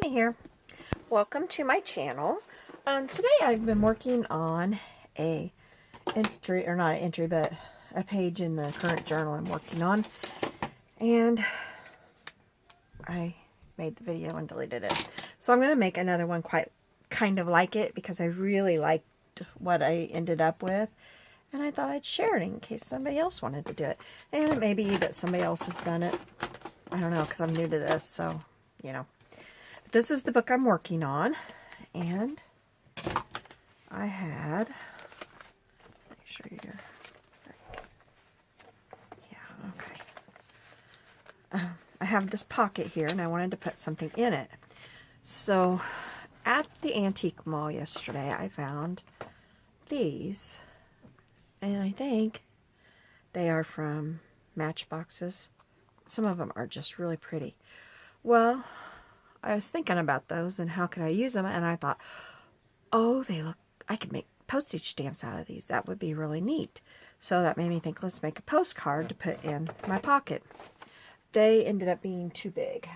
Stephanie here. Welcome to my channel. Today I've been working on a entry, or not an entry, but a page in the current journal I'm working on. And I made the video and deleted it. So I'm going to make another one kind of like it because I really liked what I ended up with. And I thought I'd share it in case somebody else wanted to do it. And it may be that somebody else has done it. I don't know, because I'm new to this, so, you know. This is the book I'm working on, and I had, make sure you're, yeah, okay. I have this pocket here, and I wanted to put something in it. So, at the antique mall yesterday, I found these, and I think they are from Matchboxes. Some of them are just really pretty. Well, I was thinking about those and how could I use them, and I thought, oh, I could make postage stamps out of these. That would be really neat. So that made me think, let's make a postcard to put in my pocket. They ended up being too big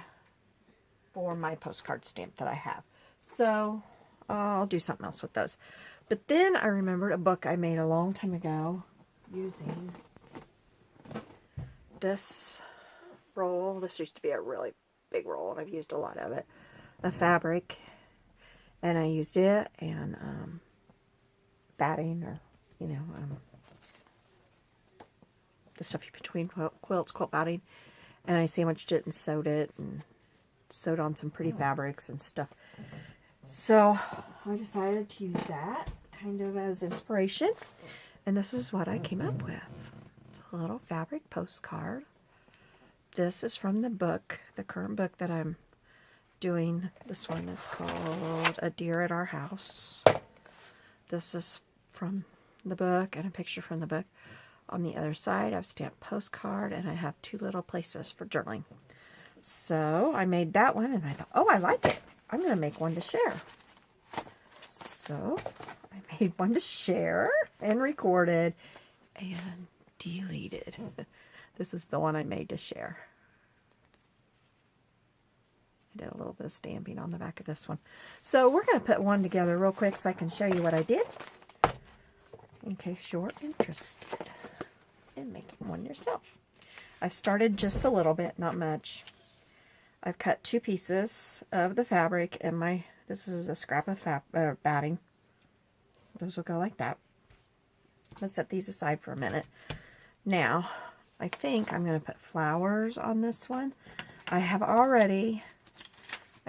for my postcard stamp that I have. So I'll do something else with those. But then I remembered a book I made a long time ago using this roll. This used to be a really big roll, and I've used a lot of it. The fabric, and I used it, and batting, or, you know, the stuff between quilts, quilt batting, and I sandwiched it and sewed on some pretty fabrics and stuff. So I decided to use that kind of as inspiration, and this is what I came up with. It's a little fabric postcard. This is from the book, the current book that I'm doing. This one is called A Deer at Our House. This is from the book and a picture from the book. On the other side, I've stamped postcard, and I have two little places for journaling. So I made that one, and I thought, oh, I like it. I'm going to make one to share. So I made one to share and recorded and deleted. This is the one I made to share. I did a little bit of stamping on the back of this one. So we're going to put one together real quick so I can show you what I did, in case you're interested in making one yourself. I've started just a little bit, not much. I've cut two pieces of the fabric, and this is a scrap of batting. Those will go like that. Let's set these aside for a minute. Now, I think I'm going to put flowers on this one. I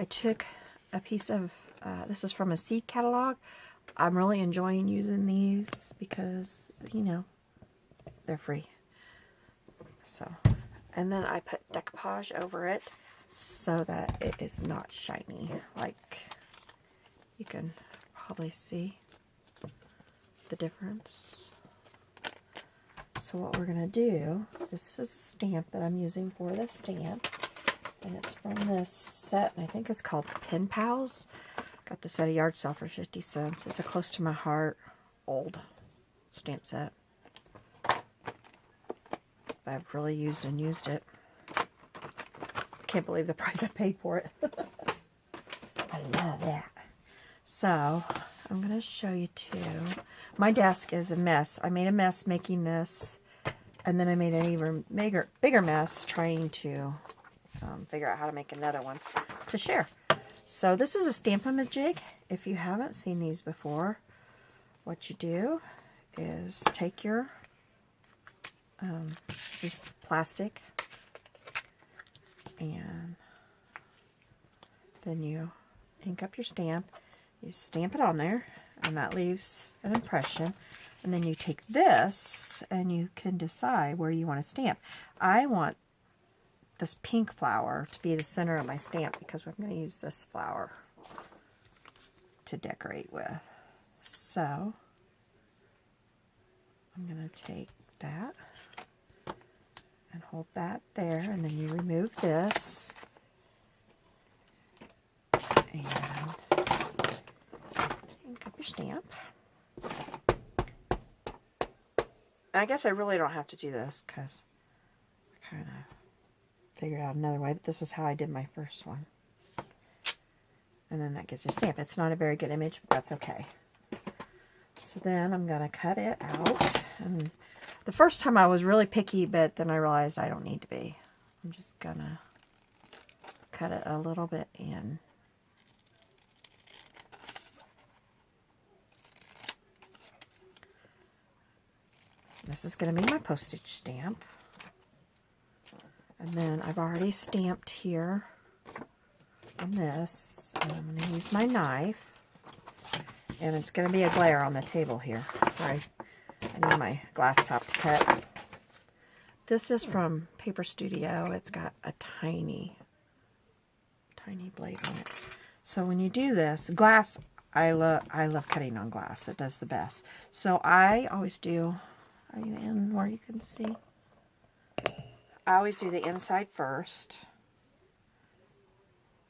took a piece of, this is from a seed catalog. I'm really enjoying using these because, you know, they're free. So, and then I put decoupage over it so that it is not shiny. Like, you can probably see the difference. So what we're going to do, this is a stamp that I'm using for this stamp, and it's from this set, and I think it's called Pen Pals. Got this at a yard sale for 50 cents. It's a close to my heart old stamp set. I've really used it. Can't believe the price I paid for it. I love that. So I'm going to show you two. My desk is a mess. I made a mess making this, and then I made an even bigger mess trying to figure out how to make another one to share. So this is a Stamp-A-Majig. If you haven't seen these before, what you do is take your, this is plastic, and then you ink up your stamp. You stamp it on there, and that leaves an impression. And then you take this, and you can decide where you want to stamp. I want this pink flower to be the center of my stamp because I'm going to use this flower to decorate with. So I'm going to take that and hold that there, and then you remove this, and ink up your stamp. I guess I really don't have to do this because I kind of figured out another way, but this is how I did my first one. And then that gives you a stamp. It's not a very good image, but that's okay. So then I'm going to cut it out. And the first time I was really picky, but then I realized I don't need to be. I'm just going to cut it a little bit in. This is going to be my postage stamp. And then I've already stamped here on this. And I'm going to use my knife. And it's going to be a glare on the table here. Sorry, I need my glass top to cut. This is from Paper Studio. It's got a tiny blade on it. So when you do this, glass, I love cutting on glass. It does the best. So I always do, are you in where you can see? I always do the inside first.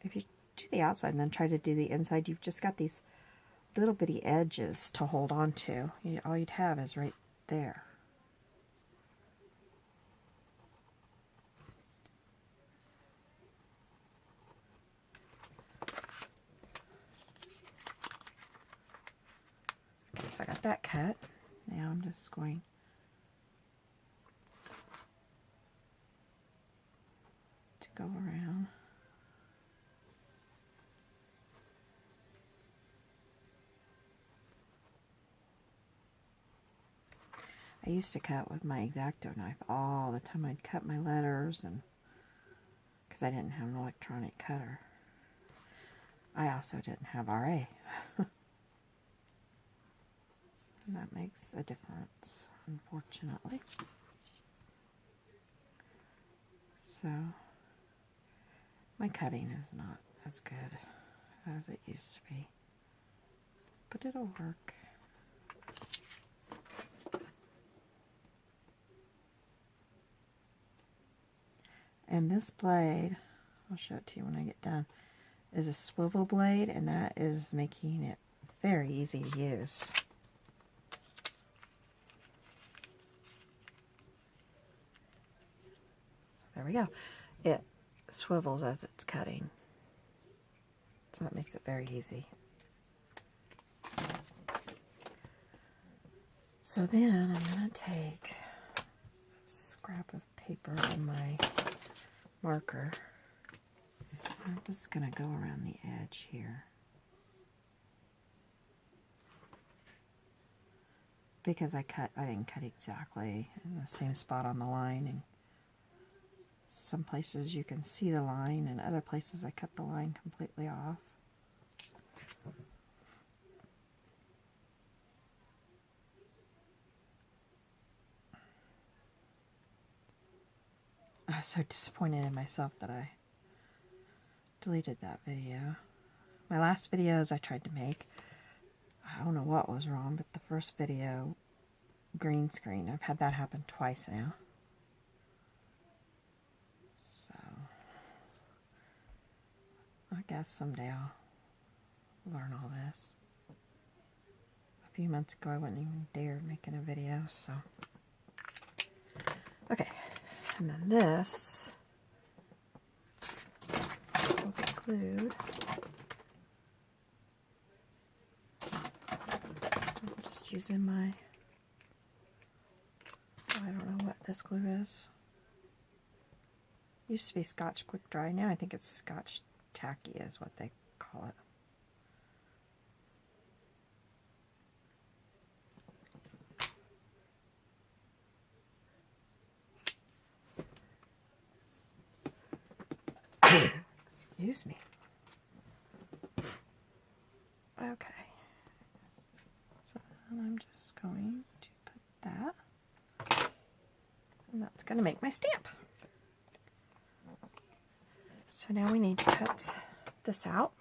If you do the outside and then try to do the inside, you've just got these little bitty edges to hold on to. All you'd have is right there. Okay, so I got that cut. Now I'm just going to go around. I used to cut with my X-Acto knife all the time. I'd cut my letters, and because I didn't have an electronic cutter. I also didn't have RA. And that makes a difference, unfortunately. So, my cutting is not as good as it used to be. But it'll work. And this blade, I'll show it to you when I get done, is a swivel blade, and that is making it very easy to use. So there we go. It swivels as it's cutting. So that makes it very easy. So then I'm going to take a scrap of paper on my marker. I'm just going to go around the edge here. Because I didn't cut exactly in the same spot on the line, and some places you can see the line, and other places I cut the line completely off. I was so disappointed in myself that I deleted that video. My last videos I tried to make, I don't know what was wrong, but the first video, green screen, I've had that happen twice now. So, I guess someday I'll learn all this. A few months ago I wouldn't even dare making a video, so. Okay. And then this will conclude. I'm just using my, I don't know what this glue is. Used to be Scotch Quick Dry. Now I think it's Scotch Tacky is what they call it. Excuse me. Okay. So then I'm just going to put that. And that's going to make my stamp. So now we need to cut this out.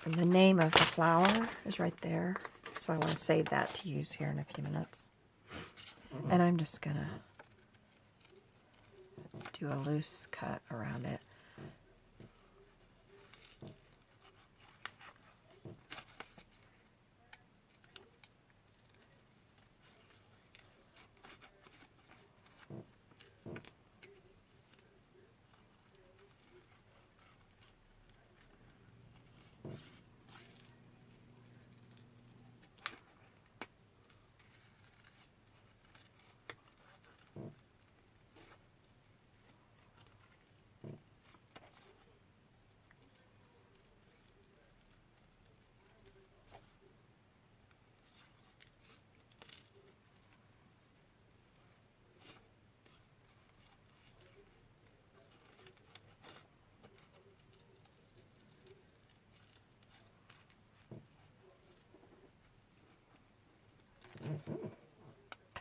And the name of the flower is right there. So I want to save that to use here in a few minutes. And I'm just going to do a loose cut around it.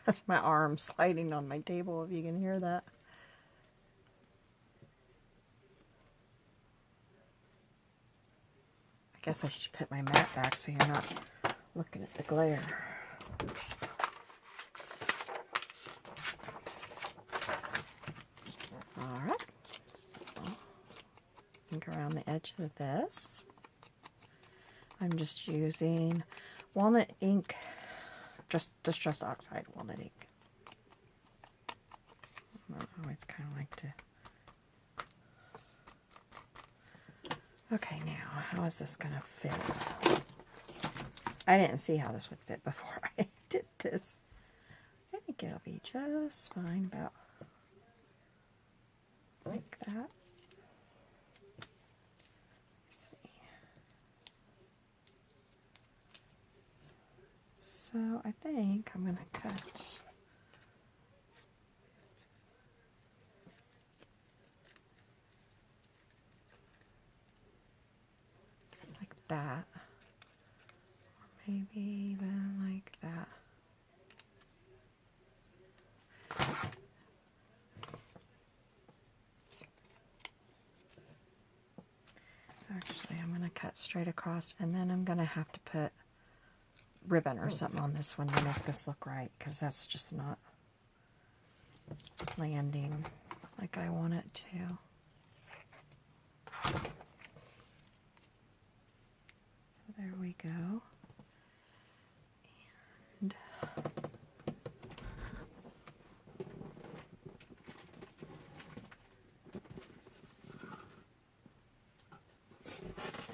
That's my arm sliding on my table, if you can hear that. I guess I should put my mat back so you're not looking at the glare. Alright. Ink around the edge of this. I'm just using walnut ink, just Distress Oxide walnut ink. I always kind of like to... Okay, now, how is this going to fit? I didn't see how this would fit before I did this. I think it'll be just fine, about like that. Let's see. So I think I'm going to cut like that, or maybe even like that. Actually, I'm going to cut straight across, and then I'm going to have to put ribbon or something on this one to make this look right, because that's just not landing like I want it to. So there we go. And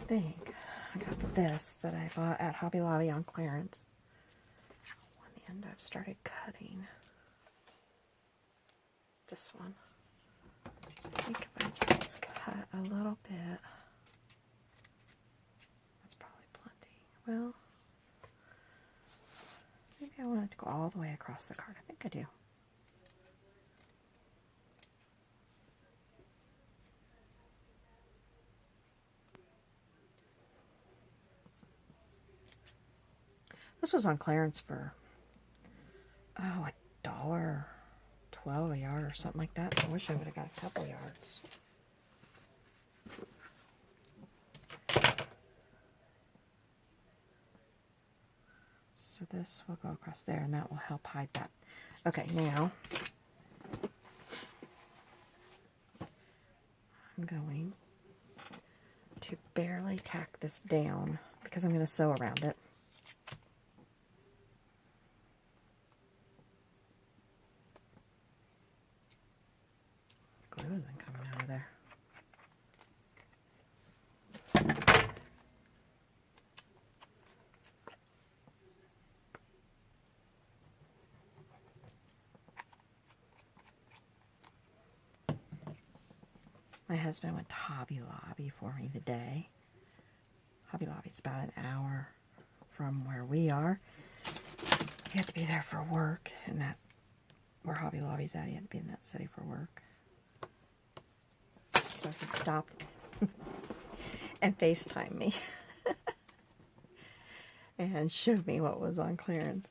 I think I got this that I bought at Hobby Lobby on clearance. On the end I've started cutting this one. So I think if I just cut a little bit, that's probably plenty. Well, maybe I want it to go all the way across the card. I think I do. This was on clearance for, oh, $1.12 a yard or something like that. I wish I would have got a couple yards. So this will go across there, and that will help hide that. Okay, now I'm going to barely tack this down because I'm going to sew around it. Glue isn't coming out of there. My husband went to Hobby Lobby for me today. Hobby Lobby's about an hour from where we are. You have to be there for work, and that where Hobby Lobby's at, you have to be in that city for work. So he stopped and FaceTimed me and showed me what was on clearance.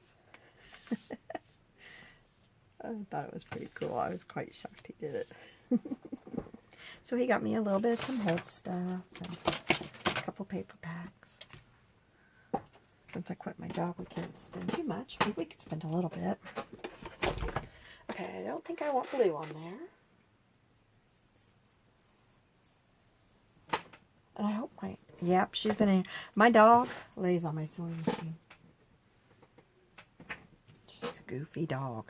I thought it was pretty cool. I was quite shocked he did it. So he got me a little bit of Tim Holtz stuff and a couple paper packs. Since I quit my job, we can't spend too much, but we could spend a little bit. Okay, I don't think I want blue on there. And I hope yep, she's been in. My dog lays on my sewing machine. She's a goofy dog.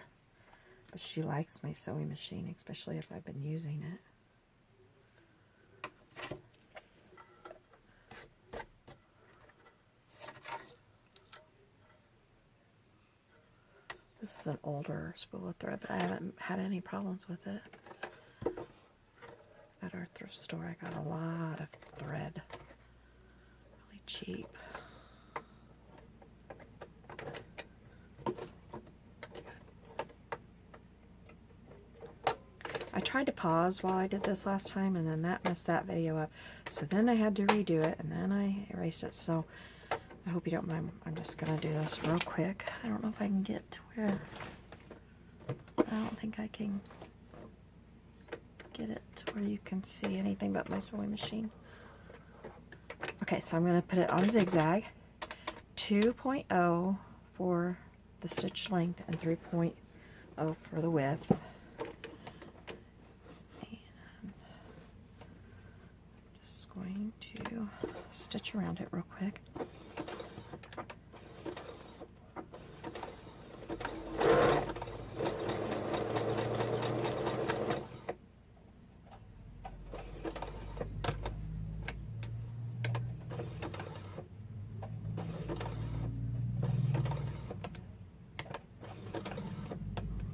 But she likes my sewing machine, especially if I've been using it. This is an older spool of thread, but I haven't had any problems with it. At our thrift store, I got a lot of thread. Really cheap. I tried to pause while I did this last time, and then that messed that video up. So then I had to redo it, and then I erased it. So I hope you don't mind. I'm just going to do this real quick. I don't know if I can get to where I don't think I can get it to where you can see anything but my sewing machine. Okay, so I'm going to put it on a zigzag. 2.0 for the stitch length and 3.0 for the width. And just going to stitch around it real quick.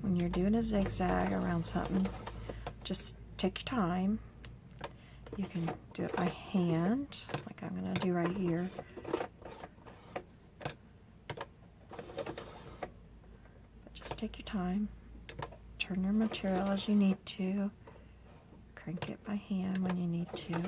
When you're doing a zigzag around something, just take your time. You can do it by hand, like I'm going to do right here. But just take your time. Turn your material as you need to. Crank it by hand when you need to.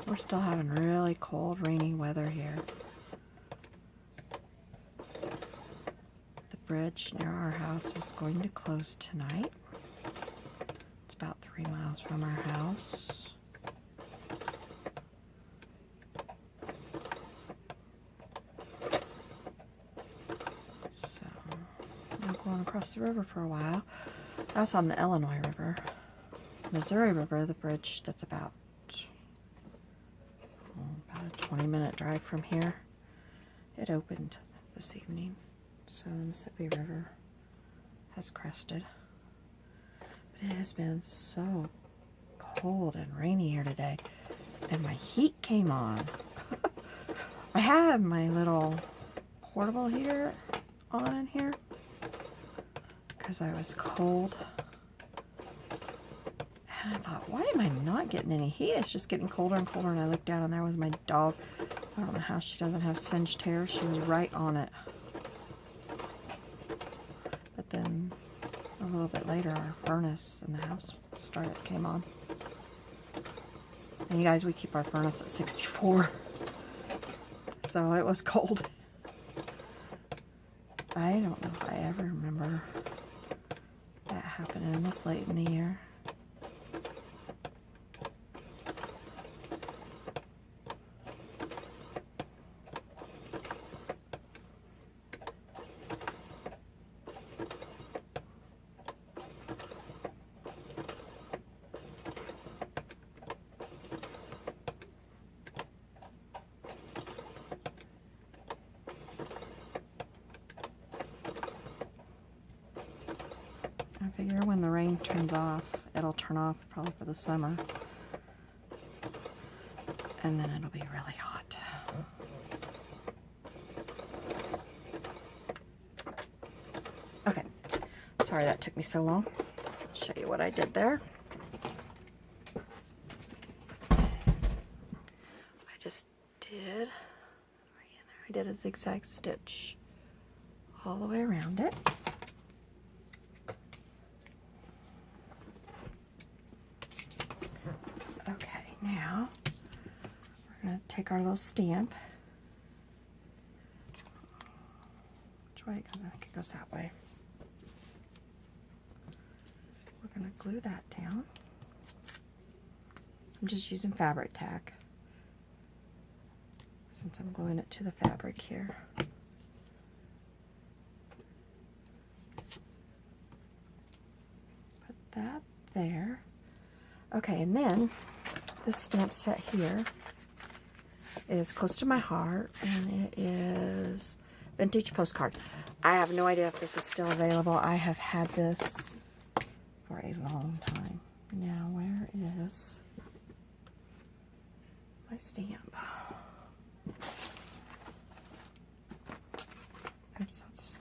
We're still having really cold, rainy weather here. The bridge near our house is going to close tonight. It's about 3 miles from our house. So, I'm going across the river for a while. That's on the Illinois River. Missouri River, the bridge that's about a 20-minute drive from here. It opened this evening, so the Mississippi River has crested. But it has been so cold and rainy here today, and my heat came on. I have my little portable heater on in here because I was cold. And I thought, why am I not getting any heat? It's just getting colder and colder. And I looked down and there was my dog. I don't know how she doesn't have singed hair. She was right on it. But then a little bit later, our furnace in the house came on. And you guys, we keep our furnace at 64. So it was cold. I don't know if I ever remember that happening this late in the year. I figure when the rain turns off, it'll turn off probably for the summer. And then it'll be really hot. Okay, sorry that took me so long. I'll show you what I did there. I just did, I did a zigzag stitch all the way around it. Okay, now we're going to take our little stamp. Which way? Because I think it goes that way. We're going to glue that down. I'm just using fabric tack since I'm gluing it to the fabric here. Put that there. Okay, and then this stamp set here is close to my heart, and it is Vintage Postcard. I have no idea if this is still available. I have had this for a long time. Now, where is my stamp. Oops, that's...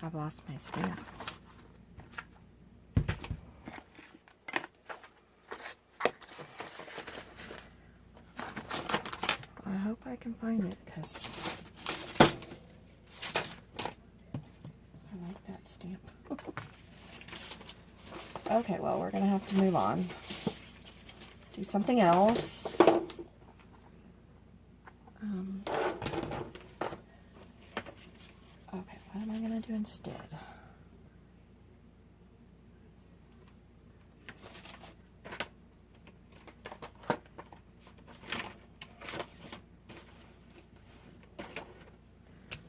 I've lost my stamp. I hope I can find it, because I like that stamp. Okay, well, we're going to have to move on. Do something else. Okay, what am I going to do instead?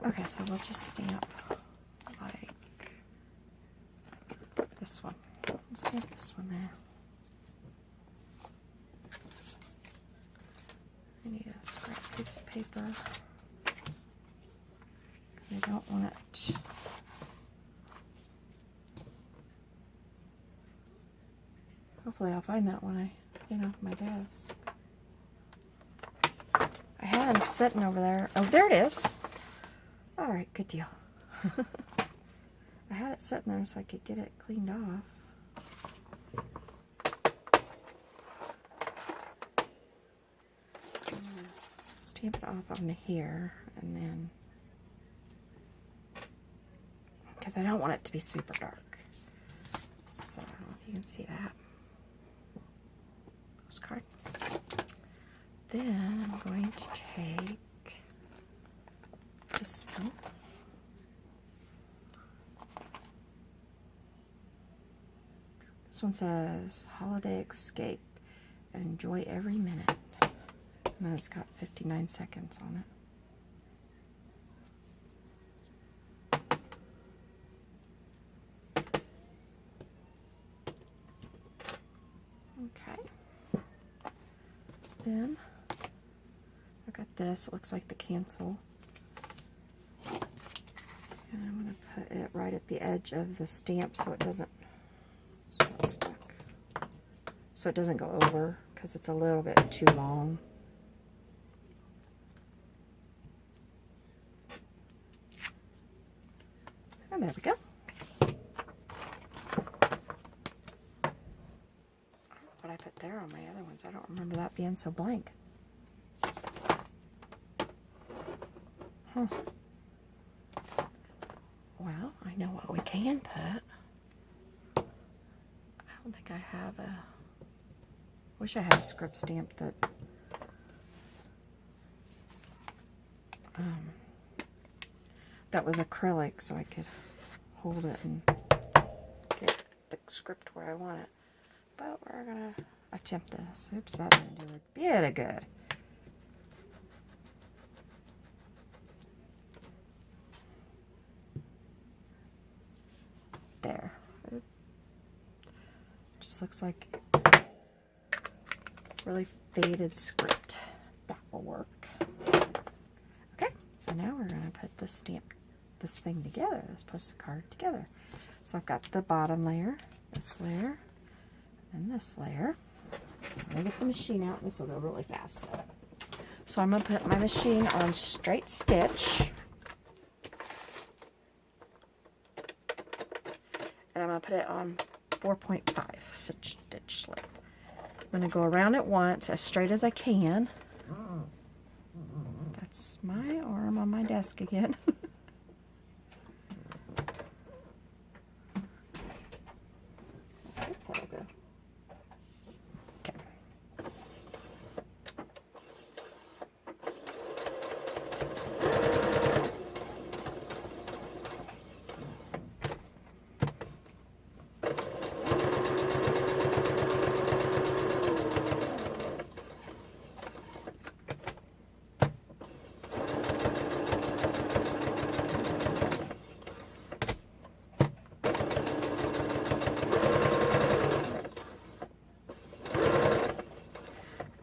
Okay, so we'll just stamp like this one. We'll stamp this one there. I need a scrap piece of paper. I don't want it. Hopefully I'll find that when I get off my desk. I had them sitting over there. Oh, there it is. All right, good deal. I had it sitting there so I could get it cleaned off. Stamp it off on here, and then, because I don't want it to be super dark. So, I don't know if you can see that. Postcard. Then I'm going to take this one. This one says, Holiday Escape. Enjoy every minute. And then it's got 59 seconds on it. Okay. Then I got this. It looks like the cancel. And I'm going to put it right at the edge of the stamp so it doesn't get stuck. So it doesn't go over, because it's a little bit too long. And there we go. What I put there on my other ones, I don't remember that being so blank. Huh. Well, I know what we can put. I don't think I have a... Wish I had a script stamp that... that was acrylic, so I could hold it and get the script where I want it. But we're gonna attempt this. Oops, that didn't do a bit of good. There. It just looks like really faded script. That will work. Okay, so now we're gonna put this stamp, this thing together, this postcard together. So I've got the bottom layer, this layer, and this layer. I'm gonna get the machine out. This will go really fast though. So I'm gonna put my machine on straight stitch. And I'm gonna put it on 4.5 stitch slip. I'm gonna go around it once as straight as I can. That's my arm on my desk again. That'll go. Okay.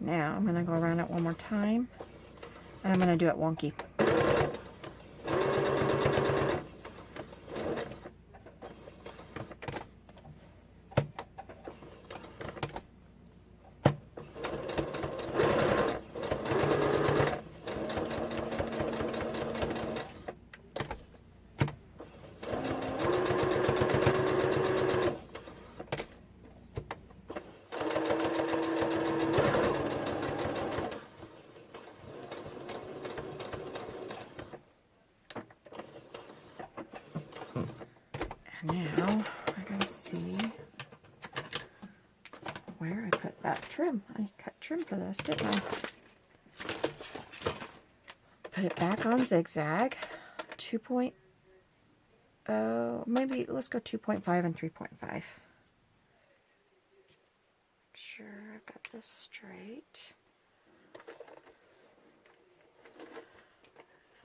Now I'm going to go around it one more time, and I'm going to do it wonky. Now, I gotta see where I put that trim. I cut trim for this, didn't I? Put it back on zigzag. 2.0, maybe let's go 2.5 and 3.5. Make sure I've got this straight.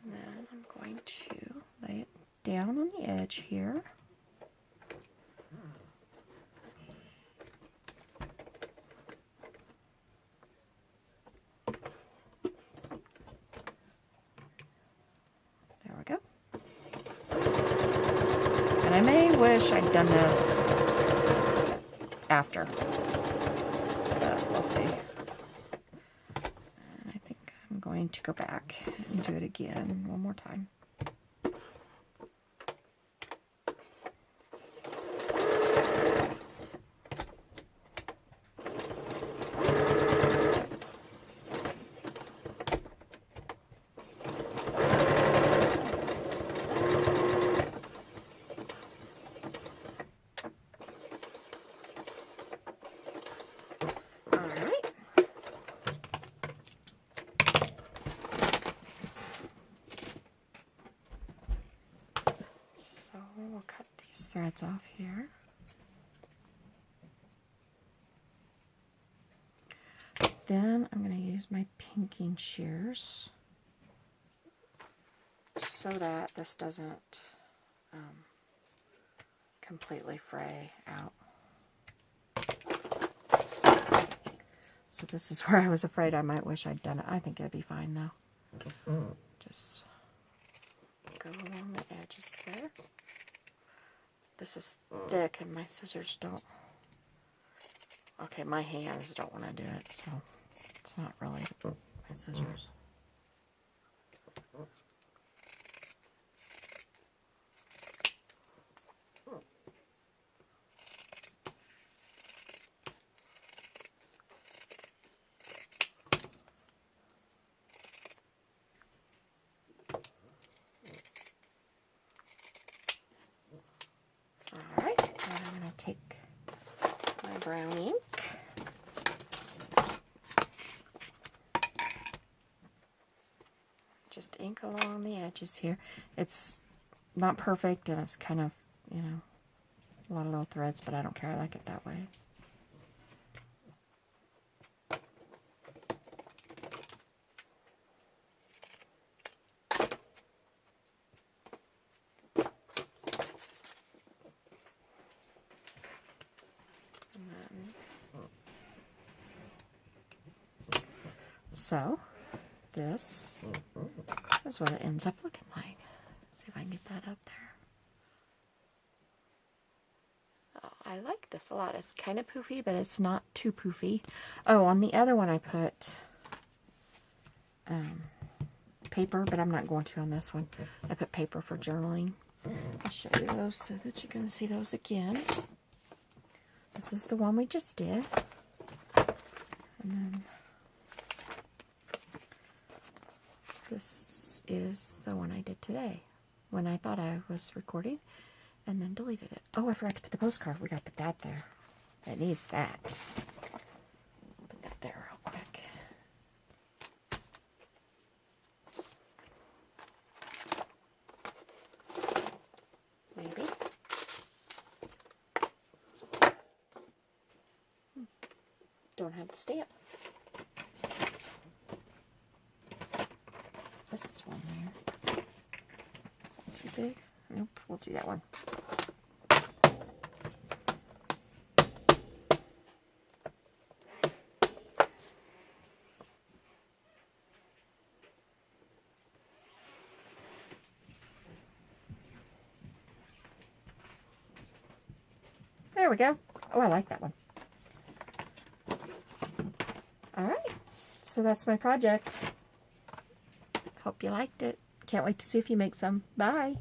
And then I'm going to lay it down on the edge here. There we go. And I may wish I'd done this after, but we'll see. And I think I'm going to go back and do it again one more time. We'll cut these threads off here. Then I'm going to use my pinking shears so that this doesn't completely fray out. So this is where I was afraid I might wish I'd done it. I think it'd be fine though. Just go along the edges there. This is thick and my scissors don't, okay, my hands don't want to do it, so it's not really my scissors. Take my brown ink, just ink along the edges here. It's not perfect and it's kind of, you know, a lot of little threads, but I don't care. I like it that way. So, this is what it ends up looking like. Let's see if I can get that up there. Oh, I like this a lot. It's kind of poofy, but it's not too poofy. Oh, on the other one I put paper, but I'm not going to on this one. I put paper for journaling. I'll show you those so that you can see those again. This is the one we just did. And then this is the one I did today when I thought I was recording and then deleted it. Oh, I forgot to put the postcard. We got to put that there. It needs that. Put that there real quick. Maybe. Don't have the stamp. This one there. Is that too big? Nope, we'll do that one. There we go. Oh, I like that one. Alright, so that's my project. Hope you liked it. Can't wait to see if you make some. Bye.